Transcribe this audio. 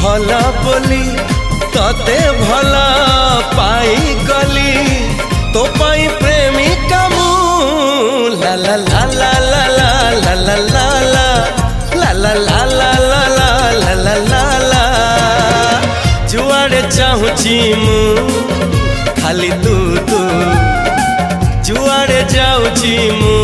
भला बोली तते भला पाई गली तो पाई प्रेमिका मु ला ला ला ला ला ला ला ला ला ला ला ला ला ला ला ला ला जुआड़े चाहूची मु खाली तू तू जुआड़े जाऊची मु।